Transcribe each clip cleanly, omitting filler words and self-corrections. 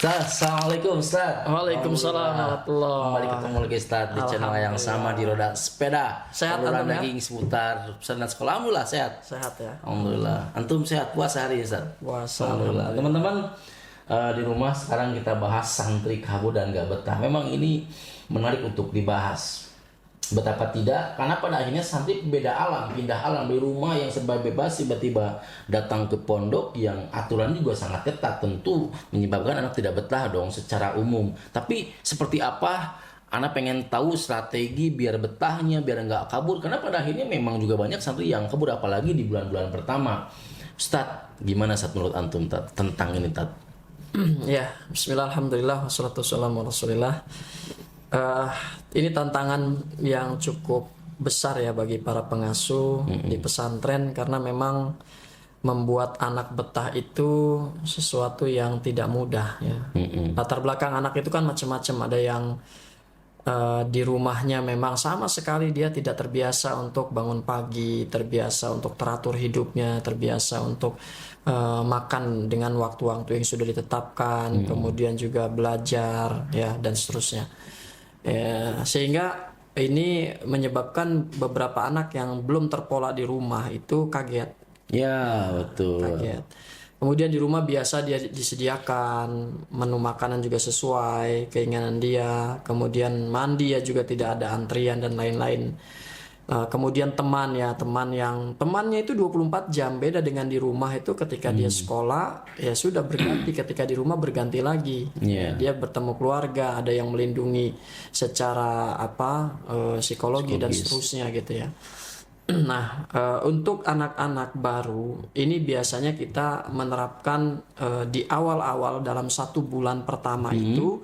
Assalamualaikum Ustaz. Waalaikumsalam warahmatullahi. Kembali ketemu lagi Ustaz di channel yang sama di Roda Sepeda. Sehat, obrolan antum ya? daging seputar pesantren sekolah. Alhamdulillah sehat. Sehat ya. Alhamdulillah. Antum sehat puasa hari ini Ustaz? Puasa. Alhamdulillah. Teman-teman di rumah sekarang kita bahas santri kabur dan gak betah. Memang ini menarik untuk dibahas. Betapa tidak, karena pada akhirnya santri beda alam, pindah alam dari rumah yang serba bebas tiba-tiba datang ke pondok yang aturan juga sangat ketat, tentu menyebabkan anak tidak betah dong secara umum. Tapi seperti apa? Anak pengen tahu strategi biar betahnya, biar nggak kabur, karena pada akhirnya memang juga banyak santri yang kabur apalagi di bulan-bulan pertama. Ustadz, gimana Ustadz menurut antum tentang ini Tat? Ya, bismillah, alhamdulillah, wassalatu wassalamu ala rasulillah. Ini tantangan yang cukup besar ya bagi para pengasuh di pesantren, karena memang membuat anak betah itu sesuatu yang tidak mudah ya. Latar belakang anak itu kan macam-macam. Ada yang di rumahnya memang sama sekali dia tidak terbiasa untuk bangun pagi, terbiasa untuk teratur hidupnya, terbiasa untuk makan dengan waktu-waktu yang sudah ditetapkan, kemudian juga belajar ya dan seterusnya. Ya, sehingga ini menyebabkan beberapa anak yang belum terpola di rumah itu kaget. Ya, betul. Kaget. Kemudian di rumah biasa dia disediakan menu makanan juga sesuai keinginan dia. Kemudian mandi ya juga tidak ada antrian dan lain-lain. Kemudian temannya itu 24 jam, beda dengan di rumah itu ketika dia sekolah ya sudah berganti, ketika di rumah berganti lagi. Dia bertemu keluarga, ada yang melindungi secara psikologi dan seterusnya gitu ya. Nah, untuk anak-anak baru ini biasanya kita menerapkan di awal-awal dalam 1 bulan pertama itu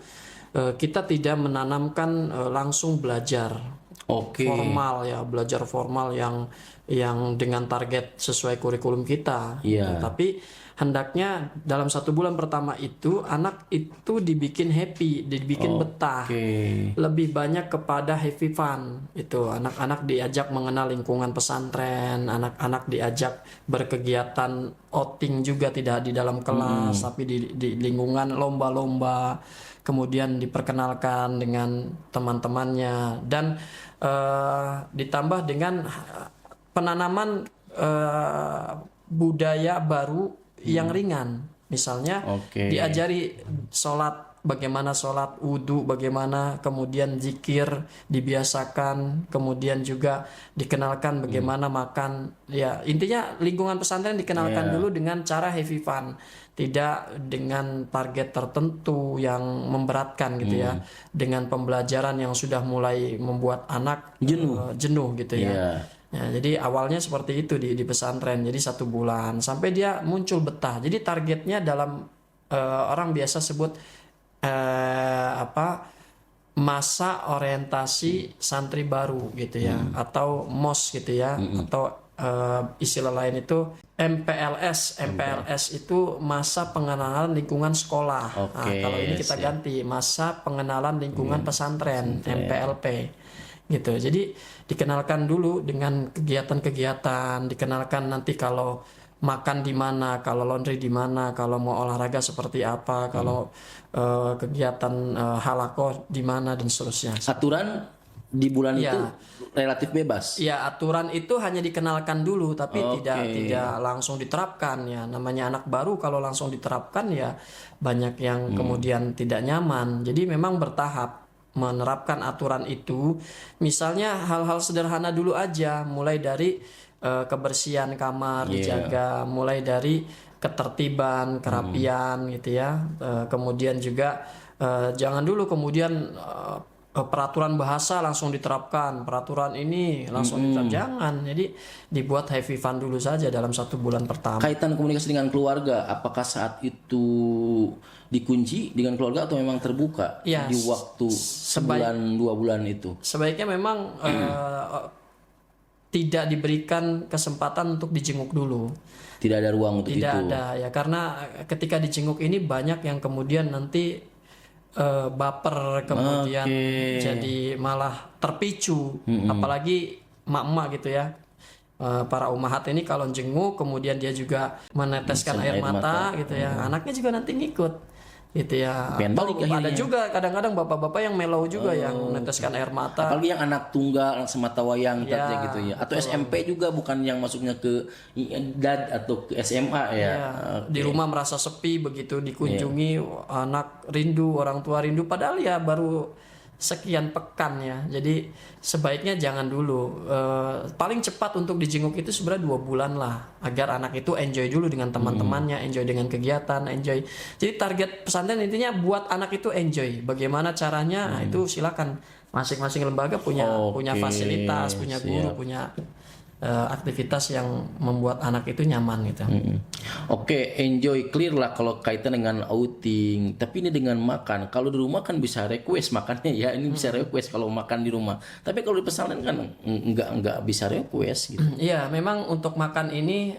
kita tidak menanamkan langsung belajar formal ya, belajar formal yang dengan target sesuai kurikulum kita. Tapi hendaknya dalam 1 bulan pertama itu anak itu dibikin happy, dibikin betah, lebih banyak kepada happy fun. Itu anak-anak diajak mengenal lingkungan pesantren, anak-anak diajak berkegiatan outing juga, tidak di dalam kelas tapi di lingkungan lomba-lomba, kemudian diperkenalkan dengan teman-temannya dan ditambah dengan penanaman budaya baru yang ringan. Misalnya diajari sholat, bagaimana sholat, wudhu bagaimana, kemudian zikir dibiasakan, kemudian juga dikenalkan bagaimana makan. Ya, intinya lingkungan pesantren dikenalkan dulu dengan cara heavy fun, tidak dengan target tertentu yang memberatkan gitu ya, dengan pembelajaran yang sudah mulai membuat anak jenuh gitu ya. Ya, jadi awalnya seperti itu di pesantren. Jadi 1 bulan sampai dia muncul betah. Jadi targetnya dalam orang biasa sebut masa orientasi santri baru gitu ya, atau MOS gitu ya, atau istilah lain itu MPLS. MPLS itu masa pengenalan lingkungan sekolah. Nah, kalau ini kita ganti masa pengenalan lingkungan pesantren, MPLP. Gitu. Jadi dikenalkan dulu dengan kegiatan-kegiatan, dikenalkan nanti kalau makan di mana, kalau laundry di mana, kalau mau olahraga seperti apa, kalau kegiatan halakoh di mana dan seterusnya. Aturan di bulan itu relatif bebas. Ya, aturan itu hanya dikenalkan dulu tapi tidak langsung diterapkan ya. Namanya anak baru kalau langsung diterapkan ya banyak yang kemudian tidak nyaman. Jadi memang bertahap menerapkan aturan itu. Misalnya hal-hal sederhana dulu aja, mulai dari kebersihan kamar dijaga, mulai dari ketertiban, kerapian gitu ya. Kemudian juga jangan dulu kemudian peraturan bahasa langsung diterapkan, peraturan ini langsung diterapkan, jangan. Jadi dibuat heavy fun dulu saja dalam 1 bulan pertama. Kaitan komunikasi dengan keluarga, apakah saat itu dikunci dengan keluarga atau memang terbuka di waktu 1-2 bulan itu? Sebaiknya memang tidak diberikan kesempatan untuk dijenguk dulu. Tidak ada ruang untuk itu. Tidak ada ya, karena ketika dijenguk ini banyak yang kemudian nanti baper, kemudian jadi malah terpicu, apalagi emak-emak gitu ya. Para ummahat ini kalau jenguk kemudian dia juga meneteskan air mata gitu ya, anaknya juga nanti ngikut. gitu ya. Pengen balik Atau ada akhirnya. juga kadang-kadang bapak-bapak yang mellow juga yang meneteskan air mata. Apalagi yang anak tunggal, anak semata wayang Ya, tadinya gitu ya. Atau SMP juga, bukan yang masuknya ke DAD atau ke SMA ya. Ya, di rumah merasa sepi begitu dikunjungi anak rindu, orang tua rindu, padahal ya baru sekian pekan ya. Jadi sebaiknya jangan dulu. Paling cepat untuk dijenguk itu sebenarnya 2 bulan lah, agar anak itu enjoy dulu dengan teman-temannya, enjoy dengan kegiatan, enjoy. Jadi target pesantren intinya buat anak itu enjoy. Bagaimana caranya? Nah, itu silakan. Masing-masing lembaga punya fasilitas, punya guru, punya aktivitas yang membuat anak itu nyaman gitu. Oke, enjoy clear lah kalau kaitan dengan outing. Tapi ini dengan makan. Kalau di rumah kan bisa request makannya ya. Ini bisa request kalau makan di rumah. Tapi kalau di pesantren kan enggak bisa request gitu. Iya, memang untuk makan ini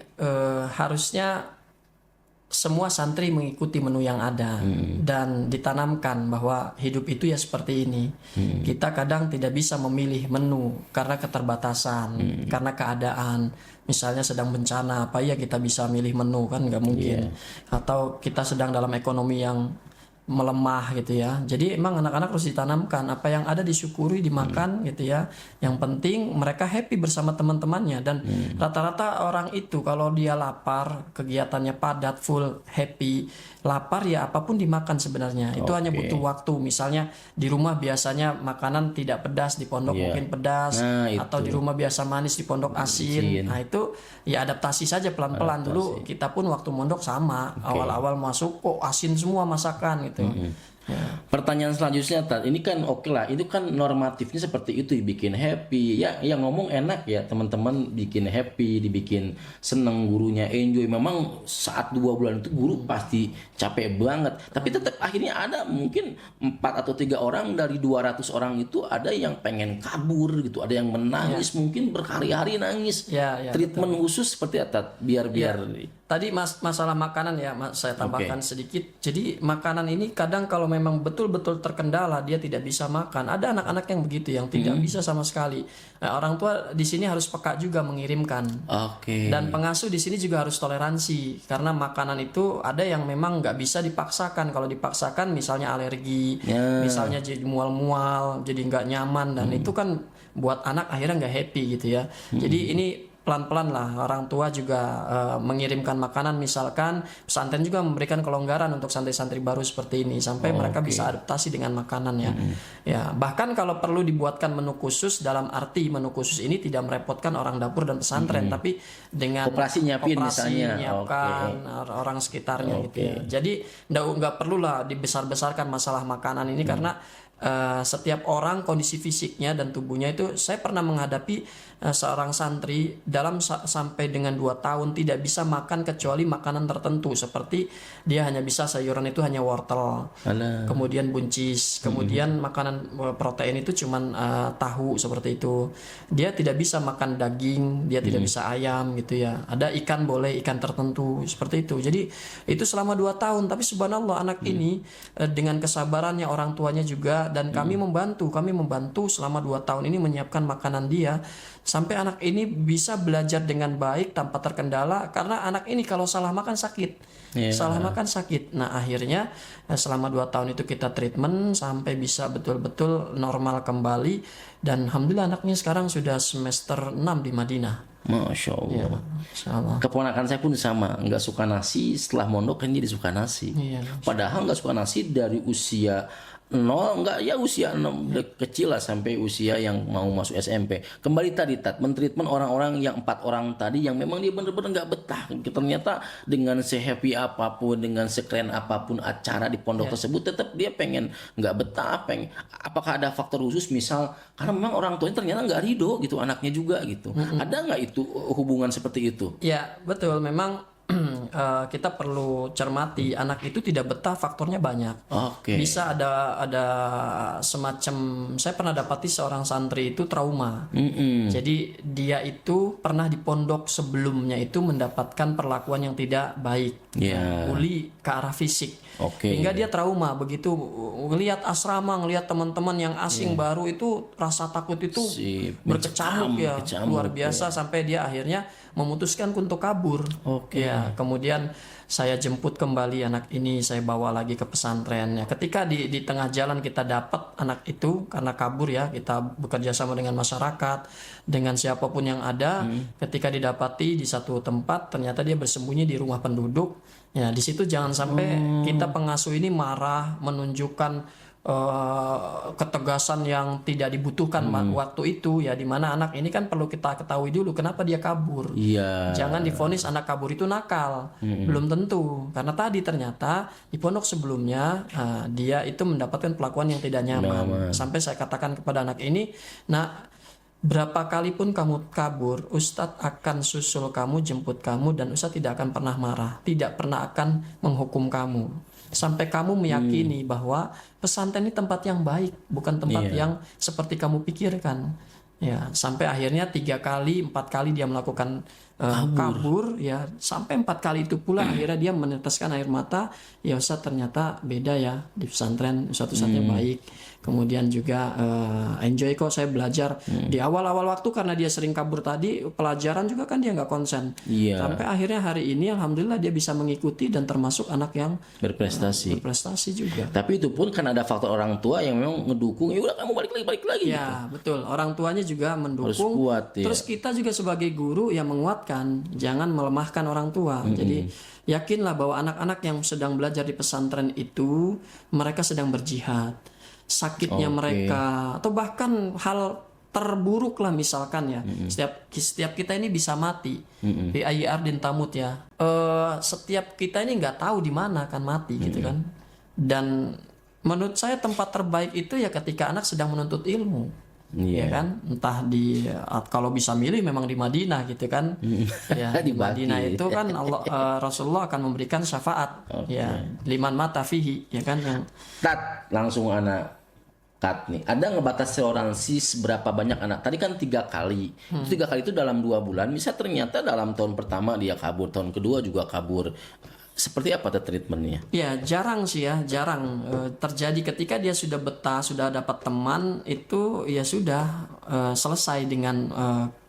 harusnya semua santri mengikuti menu yang ada dan ditanamkan bahwa hidup itu ya seperti ini. Kita kadang tidak bisa memilih menu karena keterbatasan, karena keadaan. Misalnya sedang bencana, apa ya kita bisa milih menu, kan nggak mungkin. Atau kita sedang dalam ekonomi yang melemah gitu ya. Jadi emang anak-anak harus ditanamkan apa yang ada disyukuri, dimakan gitu ya. Yang penting mereka happy bersama teman-temannya, dan rata-rata orang itu kalau dia lapar, kegiatannya padat, full, happy, lapar ya apapun dimakan sebenarnya. Itu hanya butuh waktu. Misalnya di rumah biasanya makanan tidak pedas, di pondok mungkin pedas, atau di rumah biasa manis, di pondok asin. Nah, itu ya adaptasi saja pelan-pelan. Dulu kita pun waktu mondok sama, awal-awal masuk kok asin semua masakan gitu. Pertanyaan selanjutnya, Tat, ini kan oke lah, itu kan normatifnya seperti itu, dibikin happy ya, yang ngomong enak ya, teman-teman bikin happy, dibikin seneng, gurunya enjoy. Memang saat 2 bulan itu guru pasti capek banget, tapi tetap akhirnya ada mungkin 4 atau 3 orang dari 200 orang itu ada yang pengen kabur gitu, ada yang menangis, mungkin berhari-hari nangis. Treatment khusus seperti apa, Tat? Biar Tadi masalah makanan ya, saya tambahkan sedikit. Jadi makanan ini kadang kalau memang betul-betul terkendala, dia tidak bisa makan. Ada anak-anak yang begitu, yang tidak bisa sama sekali. Nah, orang tua di sini harus peka juga mengirimkan. Dan pengasuh di sini juga harus toleransi, karena makanan itu ada yang memang nggak bisa dipaksakan. Kalau dipaksakan, misalnya alergi, misalnya jadi mual-mual, jadi nggak nyaman, dan itu kan buat anak akhirnya nggak happy gitu ya. Jadi ini pelan-pelan lah, orang tua juga mengirimkan makanan, misalkan pesantren juga memberikan kelonggaran untuk santri-santri baru seperti ini sampai mereka bisa adaptasi dengan makanan ya. Ya, bahkan kalau perlu dibuatkan menu khusus, dalam arti menu khusus ini tidak merepotkan orang dapur dan pesantren, tapi dengan koperasi misalnya nyiapkan orang sekitarnya gitu ya. Jadi nggak perlu lah dibesar-besarkan masalah makanan ini, karena setiap orang kondisi fisiknya dan tubuhnya itu. Saya pernah menghadapi seorang santri dalam sampai dengan 2 tahun tidak bisa makan kecuali makanan tertentu, seperti dia hanya bisa sayuran itu hanya wortel, kemudian buncis, kemudian makanan protein itu cuman tahu seperti itu. Dia tidak bisa makan daging, dia tidak bisa ayam gitu ya. Ada ikan boleh, ikan tertentu seperti itu. Jadi itu selama 2 tahun, tapi subhanallah anak ini dengan kesabarannya orang tuanya juga, dan kami membantu selama 2 tahun ini menyiapkan makanan dia, sampai anak ini bisa belajar dengan baik tanpa terkendala. Karena anak ini kalau salah makan sakit, Nah, akhirnya selama 2 tahun itu kita treatment sampai bisa betul-betul normal kembali, dan alhamdulillah anaknya sekarang sudah semester 6 di Madinah. Masya Allah. Keponakan saya pun sama, nggak suka nasi, setelah mondok kan jadi suka nasi. Padahal nggak suka nasi dari usia 0, enggak ya, usia 6 kecil lah sampai usia yang mau masuk SMP. Kembali tadi, Tat, mentreatment orang-orang yang 4 orang tadi yang memang dia benar-benar nggak betah. Ternyata dengan se-happy apapun, dengan sekeren apapun acara di pondok tersebut, tetap dia pengen nggak betah. Apakah ada faktor khusus, misal karena memang orang tuanya ternyata nggak ridho gitu, anaknya juga gitu. Ada nggak itu hubungan seperti itu? Ya betul, memang kita perlu cermati, anak itu tidak betah faktornya banyak. Bisa ada semacam, saya pernah dapati seorang santri itu trauma. Jadi dia itu pernah di pondok sebelumnya itu mendapatkan perlakuan yang tidak baik, bully ke arah fisik, hingga dia trauma. Begitu ngelihat asrama, ngelihat teman-teman yang asing baru itu, rasa takut itu berkecamuk ya, luar biasa, sampai dia akhirnya memutuskan untuk kabur. Kemudian kemudian saya jemput kembali anak ini, saya bawa lagi ke pesantren. Ya, ketika di tengah jalan kita dapat anak itu karena kabur ya, kita bekerja sama dengan masyarakat, dengan siapapun yang ada. Ketika didapati di satu tempat, ternyata dia bersembunyi di rumah penduduk. Ya, di situ jangan sampai kita pengasuh ini marah, menunjukkan ketegasan yang tidak dibutuhkan waktu itu ya, dimana anak ini kan perlu kita ketahui dulu kenapa dia kabur. Iya. Jangan divonis anak kabur itu nakal, belum tentu, karena tadi ternyata di pondok sebelumnya dia itu mendapatkan perlakuan yang tidak nyaman. Sampai saya katakan kepada anak ini, nah berapa kali pun kamu kabur, Ustadz akan susul kamu, jemput kamu, dan Ustadz tidak akan pernah marah, tidak pernah akan menghukum kamu. Sampai kamu meyakini bahwa pesantren ini tempat yang baik, bukan tempat yang seperti kamu pikirkan. Ya, sampai akhirnya 3 kali, 4 kali dia melakukan kabur, ya, sampai 4 kali itu pula akhirnya dia meneteskan air mata. Ya Ustadz, ternyata beda ya di pesantren, Ustadz-ustadznya baik. Kemudian juga enjoy kok saya belajar. Di awal-awal waktu karena dia sering kabur tadi, pelajaran juga kan dia nggak konsen. Sampai akhirnya hari ini alhamdulillah dia bisa mengikuti dan termasuk anak yang berprestasi. Berprestasi juga. Tapi itu pun kan ada faktor orang tua yang memang ngedukung, ya udah kamu balik lagi Ya, betul. Orang tuanya juga mendukung. Harus kuat, ya. Terus kita juga sebagai guru yang menguatkan, jangan melemahkan orang tua. Jadi yakinlah bahwa anak-anak yang sedang belajar di pesantren itu mereka sedang berjihad. Sakitnya mereka atau bahkan hal terburuk lah misalkan ya, setiap kita ini bisa mati. Di ayi ardin tamut ya, setiap kita ini nggak tahu di mana akan mati gitu kan. Dan menurut saya tempat terbaik itu ya ketika anak sedang menuntut ilmu. Ya kan, entah di kalau bisa milih memang di Madinah gitu kan. Ya, di Madinah itu kan Rasulullah akan memberikan syafaat. Ya, liman mata fihi, ya kan, yang langsung anak Kat nih, ada ngebatasi toleransi berapa banyak anak? Tadi kan 3 kali. 3 kali itu dalam 2 bulan. Bisa ternyata dalam tahun pertama dia kabur, tahun kedua juga kabur. Seperti apa tuh treatmentnya? Ya jarang sih ya, jarang terjadi ketika dia sudah betah, sudah dapat teman itu ya sudah selesai dengan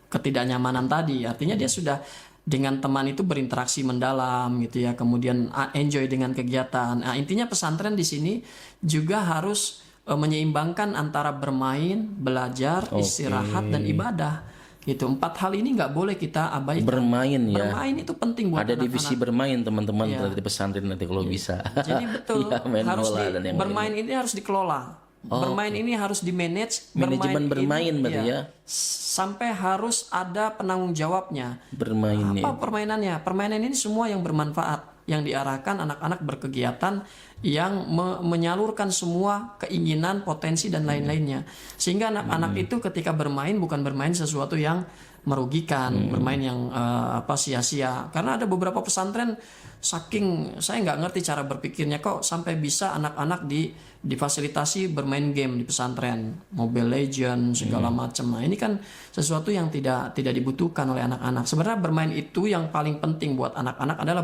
ketidaknyamanan tadi. Artinya dia sudah dengan teman itu berinteraksi mendalam gitu ya, kemudian enjoy dengan kegiatan. Nah, intinya pesantren di sini juga harus menyeimbangkan antara bermain, belajar, istirahat dan ibadah. Gitu. 4 hal ini nggak boleh kita abaikan. Bermain ya. Bermain itu penting buat ada anak-anak. Divisi bermain teman-teman di pesantren nanti kalau bisa. Jadi betul harus bermain ini harus dikelola. Bermain ini harus di manage. Manajemen bermain berarti ya. Sampai harus ada penanggung jawabnya. Bermainnya. Apa permainannya? Permainan ini semua yang bermanfaat, yang diarahkan anak-anak berkegiatan yang menyalurkan semua keinginan, potensi dan lain-lainnya. Sehingga anak-anak itu ketika bermain bukan bermain sesuatu yang merugikan, bermain yang sia-sia. Karena ada beberapa pesantren saking saya nggak ngerti cara berpikirnya kok sampai bisa anak-anak difasilitasi bermain game di pesantren, Mobile Legends segala macam. Nah, ini kan sesuatu yang tidak dibutuhkan oleh anak-anak. Sebenarnya bermain itu yang paling penting buat anak-anak adalah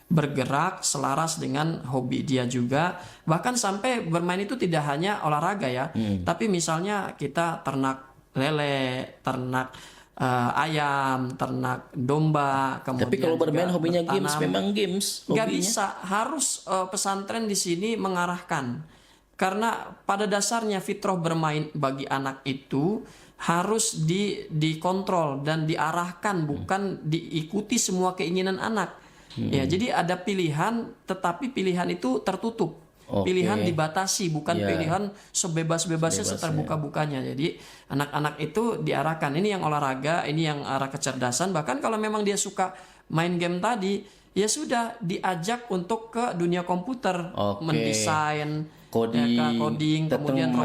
bergerak selaras dengan hobi dia juga. Bahkan sampai bermain itu tidak hanya olahraga ya, tapi misalnya kita ternak lele, ternak ayam, ternak domba. Kemudian tapi kalau bermain hobinya bertanam. Games, memang games hobinya. Gak bisa, harus pesantren di sini mengarahkan. Karena pada dasarnya fitrah bermain bagi anak itu harus dikontrol dan diarahkan, bukan diikuti semua keinginan anak. Ya, jadi ada pilihan, tetapi pilihan itu tertutup. Pilihan dibatasi, bukan pilihan sebebas-bebasnya seterbuka-bukanya. Jadi anak-anak itu diarahkan. Ini yang olahraga, ini yang arah kecerdasan. Bahkan kalau memang dia suka main game tadi, ya sudah diajak untuk ke dunia komputer, mendesain, coding, kemudian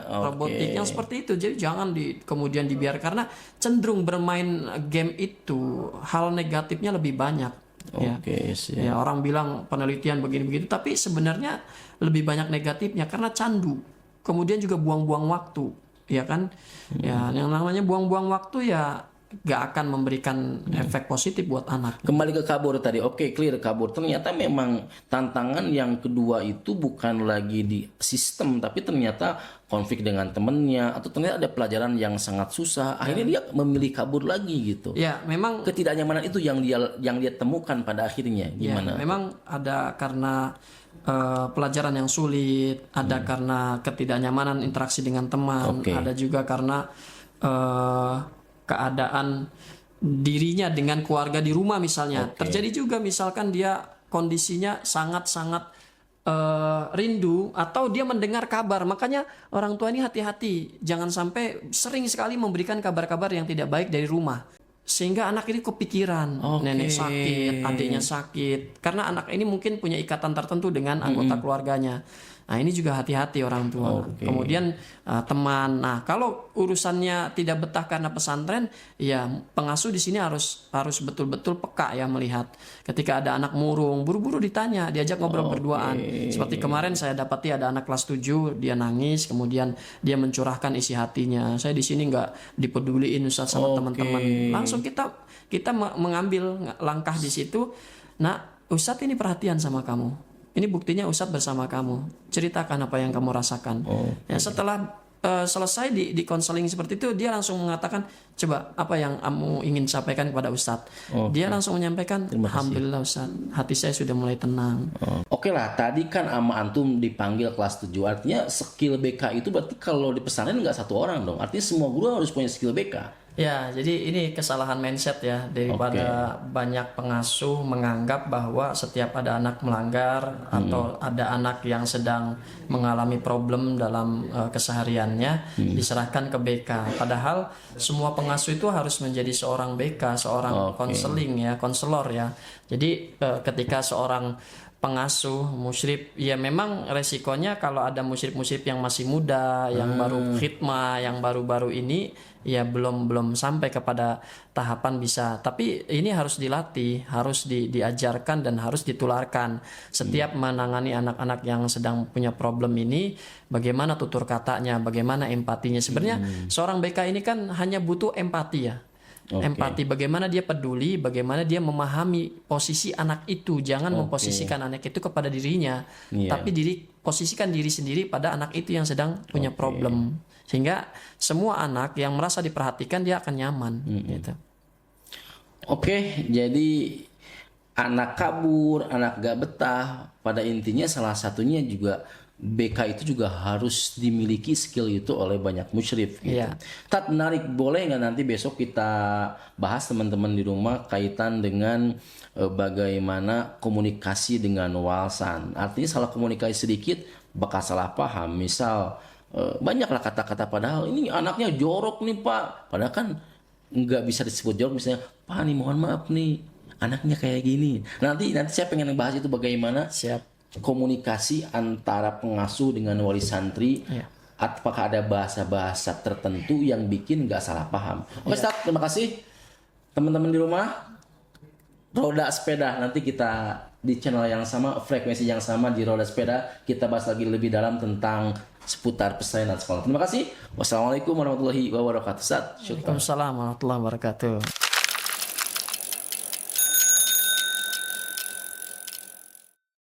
robotik yang seperti itu. Jadi jangan kemudian dibiarkan, karena cenderung bermain game itu hal negatifnya lebih banyak. Ya, orang bilang penelitian begini-begitu, tapi sebenarnya lebih banyak negatifnya karena candu. Kemudian juga buang-buang waktu, ya kan? Ya, yang namanya buang-buang waktu ya gak akan memberikan efek positif buat anak. Kembali ke kabur tadi, oke, clear kabur. Ternyata memang tantangan yang kedua itu bukan lagi di sistem, tapi ternyata konflik dengan temennya, atau ternyata ada pelajaran yang sangat susah. Akhirnya dia memilih kabur lagi gitu. Ya, memang Ketidaknyamanan itu yang dia temukan pada akhirnya. ya, Gimana? memang ada karena pelajaran yang sulit, ada karena ketidaknyamanan interaksi dengan teman, Oke. ada juga karena keadaan dirinya dengan keluarga di rumah misalnya. Oke. Terjadi juga misalkan dia kondisinya sangat-sangat rindu atau dia mendengar kabar. Makanya orang tua ini hati-hati, jangan sampai sering sekali memberikan kabar-kabar yang tidak baik dari rumah. Sehingga anak ini kepikiran, Oke. nenek sakit, adiknya sakit. Karena anak ini mungkin punya ikatan tertentu dengan anggota keluarganya. Nah, ini juga hati-hati orang tua. Oke. Kemudian teman. Nah, kalau urusannya tidak betah karena pesantren, ya pengasuh di sini harus betul-betul peka ya melihat. Ketika ada anak murung, buru-buru ditanya, diajak ngobrol berduaan. Seperti kemarin saya dapati ada anak kelas 7, dia nangis, kemudian dia mencurahkan isi hatinya. Saya di sini nggak dipeduliin Ustaz sama teman-teman. Langsung kita mengambil langkah di situ. Nah, Ustadz ini perhatian sama kamu. Ini buktinya Ustadz bersama kamu. Ceritakan apa yang kamu rasakan. Ya, setelah selesai di konseling seperti itu, dia langsung mengatakan, coba apa yang kamu ingin sampaikan kepada Ustadz. Dia langsung menyampaikan, alhamdulillah Ustadz, hati saya sudah mulai tenang. Oke lah, tadi kan ama antum dipanggil kelas 7. Artinya skill BK itu berarti kalau di pesantren nggak satu orang dong. Artinya semua guru harus punya skill BK. Ya, jadi ini kesalahan mindset ya daripada banyak pengasuh menganggap bahwa setiap ada anak melanggar atau ada anak yang sedang mengalami problem dalam kesehariannya diserahkan ke BK. Padahal semua pengasuh itu harus menjadi seorang BK, seorang konseling ya, konselor ya. Jadi ketika seorang pengasuh musyrif, ya memang resikonya kalau ada musyrif-musyrif yang masih muda, yang baru khidmah, yang baru-baru ini ya belum sampai kepada tahapan bisa. Tapi ini harus dilatih, harus diajarkan dan harus ditularkan. Setiap menangani anak-anak yang sedang punya problem ini, bagaimana tutur katanya, bagaimana empatinya. Sebenarnya seorang BK ini kan hanya butuh empati ya. Empati, bagaimana dia peduli, bagaimana dia memahami posisi anak itu. Jangan memposisikan anak itu kepada dirinya, tapi posisikan diri sendiri pada anak itu yang sedang punya problem. Sehingga semua anak yang merasa diperhatikan dia akan nyaman gitu. Oke, jadi anak kabur, anak gak betah, pada intinya salah satunya juga BK itu juga harus dimiliki skill itu oleh banyak musyrif gitu. Iya. Tat, menarik, boleh nggak nanti besok kita bahas teman-teman di rumah kaitan dengan bagaimana komunikasi dengan walsan. Artinya salah komunikasi sedikit bakal salah paham. Misal banyaklah kata-kata padahal ini anaknya jorok nih Pak, padahal kan nggak bisa disebut jorok. Misalnya, Pak nih mohon maaf nih anaknya kayak gini. Nanti saya pengen bahas itu bagaimana komunikasi antara pengasuh dengan wali santri. Apakah ada bahasa-bahasa tertentu yang bikin nggak salah paham. Oke Ustaz, terima kasih. Teman-teman di rumah, Roda Sepeda, nanti kita di channel yang sama, frekuensi yang sama di Roda Sepeda, kita bahas lagi lebih dalam tentang seputar pesantren dan sekolah. Terima kasih. Wassalamualaikum warahmatullahi wabarakatuh. Ustaz, syukran. Waalaikumsalam warahmatullahi wabarakatuh.